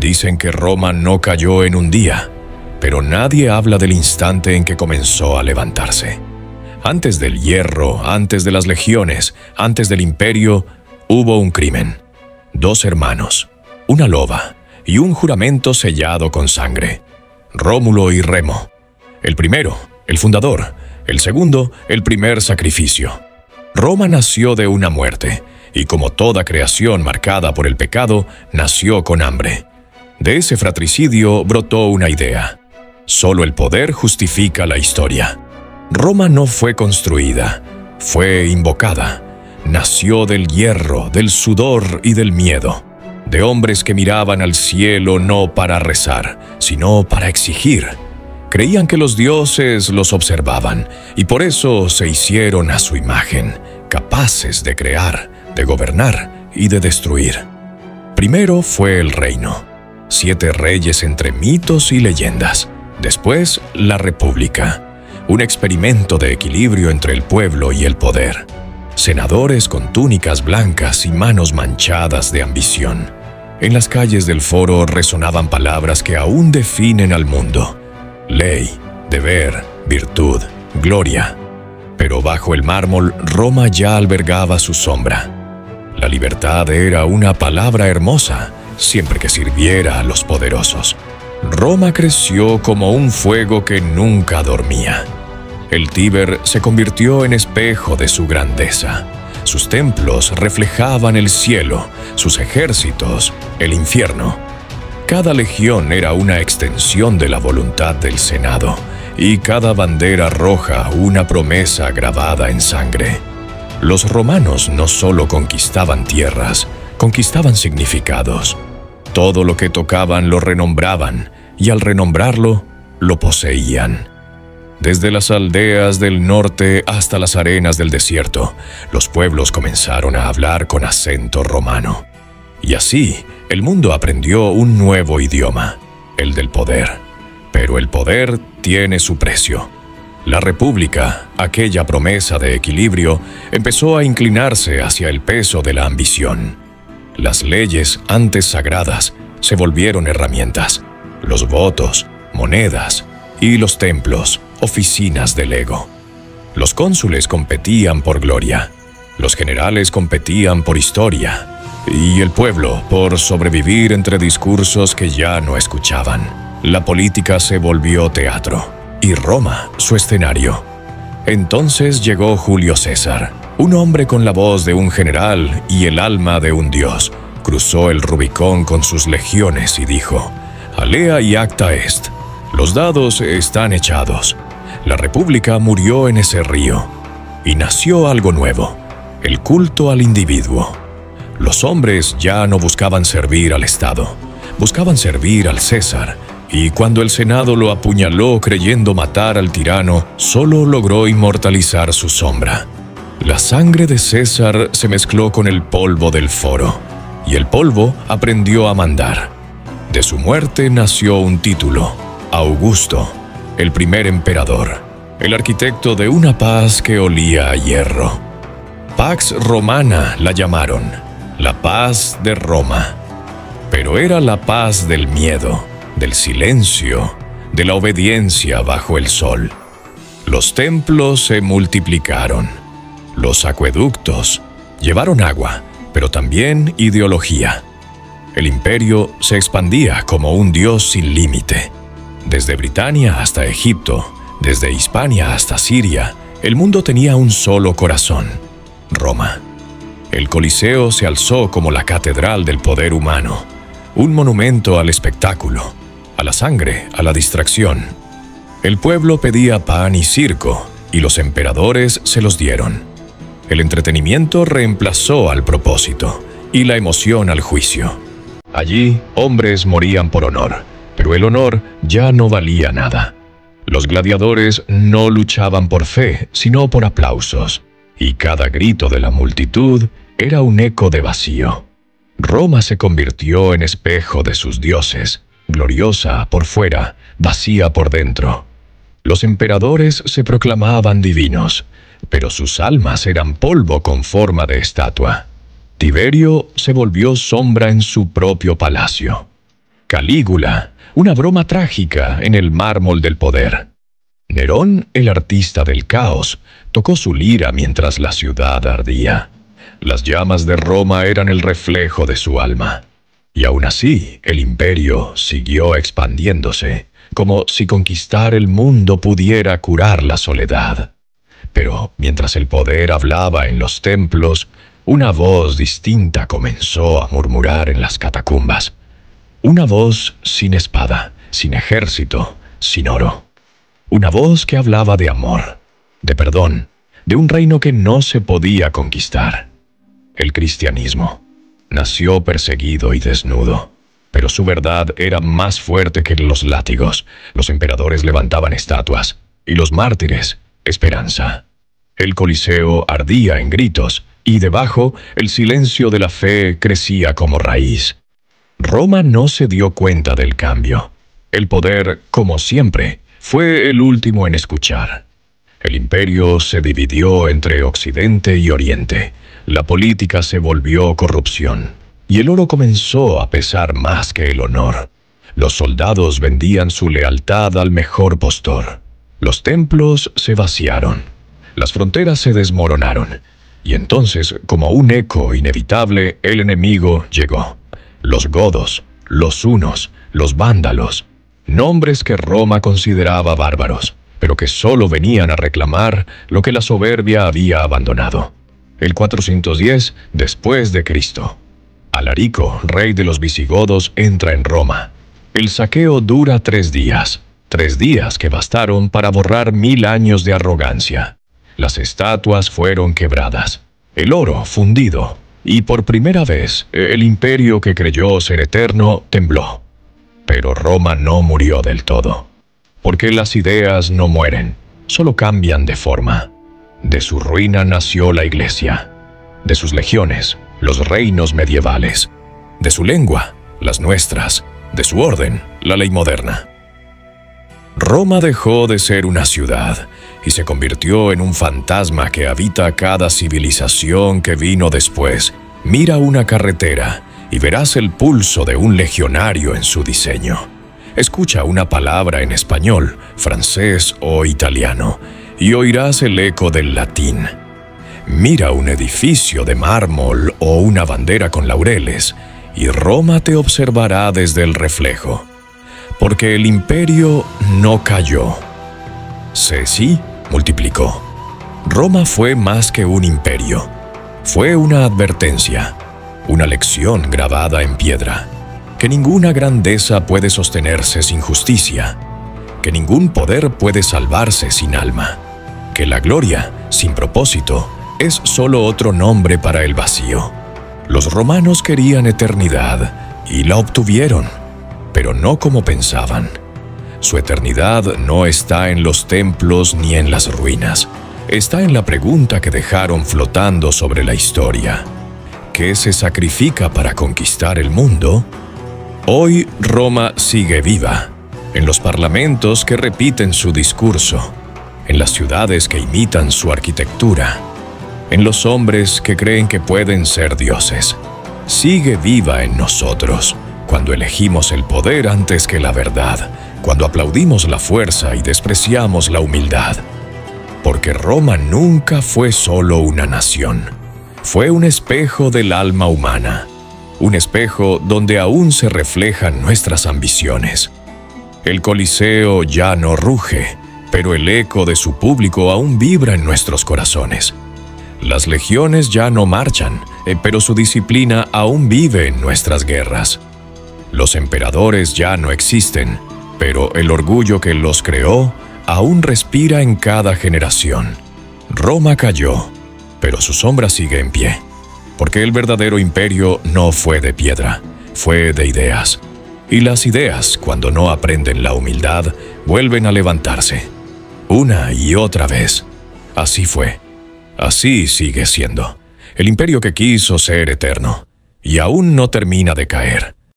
Dicen que Roma no cayó en un día, pero nadie habla del instante en que comenzó a levantarse. Antes del hierro, antes de las legiones, antes del imperio, hubo un crimen. 2 hermanos, una loba y un juramento sellado con sangre. Rómulo y Remo. El primero, el fundador. El segundo, el primer sacrificio. Roma nació de una muerte, y como toda creación marcada por el pecado, nació con hambre. De ese fratricidio brotó una idea. Solo el poder justifica la historia. Roma no fue construida, fue invocada. Nació del hierro, del sudor y del miedo. De hombres que miraban al cielo no para rezar, sino para exigir. Creían que los dioses los observaban, y por eso se hicieron a su imagen, capaces de crear, de gobernar y de destruir. Primero fue el reino, 7 reyes entre mitos y leyendas. Después, la república, un experimento de equilibrio entre el pueblo y el poder. Senadores con túnicas blancas y manos manchadas de ambición. En las calles del foro resonaban palabras que aún definen al mundo. Ley, deber, virtud, gloria. Pero bajo el mármol, Roma ya albergaba su sombra. La libertad era una palabra hermosa, siempre que sirviera a los poderosos. Roma creció como un fuego que nunca dormía. El Tíber se convirtió en espejo de su grandeza. Sus templos reflejaban el cielo, sus ejércitos, el infierno. Cada legión era una extensión de la voluntad del Senado, y cada bandera roja una promesa grabada en sangre. Los romanos no solo conquistaban tierras, conquistaban significados. Todo lo que tocaban lo renombraban, y al renombrarlo, lo poseían. Desde las aldeas del norte hasta las arenas del desierto, los pueblos comenzaron a hablar con acento romano. Y así, el mundo aprendió un nuevo idioma, el del poder. Pero el poder tiene su precio. La república, aquella promesa de equilibrio, empezó a inclinarse hacia el peso de la ambición. Las leyes, antes sagradas, se volvieron herramientas. Los votos, monedas, y los templos, oficinas del ego. Los cónsules competían por gloria, los generales competían por historia, y el pueblo por sobrevivir entre discursos que ya no escuchaban. La política se volvió teatro, y Roma su escenario. Entonces llegó Julio César, un hombre con la voz de un general y el alma de un dios. Cruzó el Rubicón con sus legiones y dijo: «Alea y acta est». Los dados están echados. La república murió en ese río, y nació algo nuevo, el culto al individuo. Los hombres ya no buscaban servir al Estado, buscaban servir al César, y cuando el Senado lo apuñaló creyendo matar al tirano, solo logró inmortalizar su sombra. La sangre de César se mezcló con el polvo del foro, y el polvo aprendió a mandar. De su muerte nació un título: Augusto, el primer emperador, el arquitecto de una paz que olía a hierro. Pax Romana la llamaron, la paz de Roma. Pero era la paz del miedo, del silencio, de la obediencia bajo el sol. Los templos se multiplicaron. Los acueductos llevaron agua, pero también ideología. El imperio se expandía como un dios sin límite. Desde Britania hasta Egipto, desde Hispania hasta Siria, el mundo tenía un solo corazón: Roma. El Coliseo se alzó como la catedral del poder humano, un monumento al espectáculo, a la sangre, a la distracción. El pueblo pedía pan y circo, y los emperadores se los dieron. El entretenimiento reemplazó al propósito, y la emoción al juicio. Allí, hombres morían por honor, pero el honor ya no valía nada. Los gladiadores no luchaban por fe, sino por aplausos, y cada grito de la multitud era un eco de vacío. Roma se convirtió en espejo de sus dioses, gloriosa por fuera, vacía por dentro. Los emperadores se proclamaban divinos, pero sus almas eran polvo con forma de estatua. Tiberio se volvió sombra en su propio palacio. Calígula, una broma trágica en el mármol del poder. Nerón, el artista del caos, tocó su lira mientras la ciudad ardía. Las llamas de Roma eran el reflejo de su alma. Y aún así, el imperio siguió expandiéndose, como si conquistar el mundo pudiera curar la soledad. Pero mientras el poder hablaba en los templos, una voz distinta comenzó a murmurar en las catacumbas. Una voz sin espada, sin ejército, sin oro. Una voz que hablaba de amor, de perdón, de un reino que no se podía conquistar. El cristianismo. Nació perseguido y desnudo, pero su verdad era más fuerte que los látigos. Los emperadores levantaban estatuas, y los mártires, esperanza. El Coliseo ardía en gritos, y debajo el silencio de la fe crecía como raíz. Roma no se dio cuenta del cambio. El poder, como siempre, fue el último en escuchar. El imperio se dividió entre Occidente y Oriente. La política se volvió corrupción, y el oro comenzó a pesar más que el honor. Los soldados vendían su lealtad al mejor postor. Los templos se vaciaron. Las fronteras se desmoronaron. Y entonces, como un eco inevitable, el enemigo llegó. Los godos, los hunos, los vándalos. Nombres que Roma consideraba bárbaros, pero que solo venían a reclamar lo que la soberbia había abandonado. El 410 después de Cristo. Alarico, rey de los visigodos, entra en Roma. El saqueo dura 3 días. 3 días que bastaron para borrar 1000 años de arrogancia. Las estatuas fueron quebradas. El oro fundido. Y por primera vez, el imperio que creyó ser eterno tembló. Pero Roma no murió del todo. Porque las ideas no mueren, solo cambian de forma. De su ruina nació la Iglesia. De sus legiones, los reinos medievales. De su lengua, las nuestras. De su orden, la ley moderna. Roma dejó de ser una ciudad y se convirtió en un fantasma que habita cada civilización que vino después. Mira una carretera y verás el pulso de un legionario en su diseño. Escucha una palabra en español, francés o italiano y oirás el eco del latín. Mira un edificio de mármol o una bandera con laureles y Roma te observará desde el reflejo. Porque el imperio no cayó. Sí, multiplicó. Roma fue más que un imperio. Fue una advertencia, una lección grabada en piedra, que ninguna grandeza puede sostenerse sin justicia, que ningún poder puede salvarse sin alma, que la gloria, sin propósito, es solo otro nombre para el vacío. Los romanos querían eternidad y la obtuvieron, pero no como pensaban. Su eternidad no está en los templos ni en las ruinas. Está en la pregunta que dejaron flotando sobre la historia. ¿Qué se sacrifica para conquistar el mundo? Hoy Roma sigue viva, en los parlamentos que repiten su discurso, en las ciudades que imitan su arquitectura, en los hombres que creen que pueden ser dioses. Sigue viva en nosotros, cuando elegimos el poder antes que la verdad, cuando aplaudimos la fuerza y despreciamos la humildad. Porque Roma nunca fue solo una nación. Fue un espejo del alma humana, un espejo donde aún se reflejan nuestras ambiciones. El Coliseo ya no ruge, pero el eco de su público aún vibra en nuestros corazones. Las legiones ya no marchan, pero su disciplina aún vive en nuestras guerras. Los emperadores ya no existen, pero el orgullo que los creó aún respira en cada generación. Roma cayó, pero su sombra sigue en pie, porque el verdadero imperio no fue de piedra, fue de ideas. Y las ideas, cuando no aprenden la humildad, vuelven a levantarse, una y otra vez. Así fue, así sigue siendo, el imperio que quiso ser eterno, y aún no termina de caer.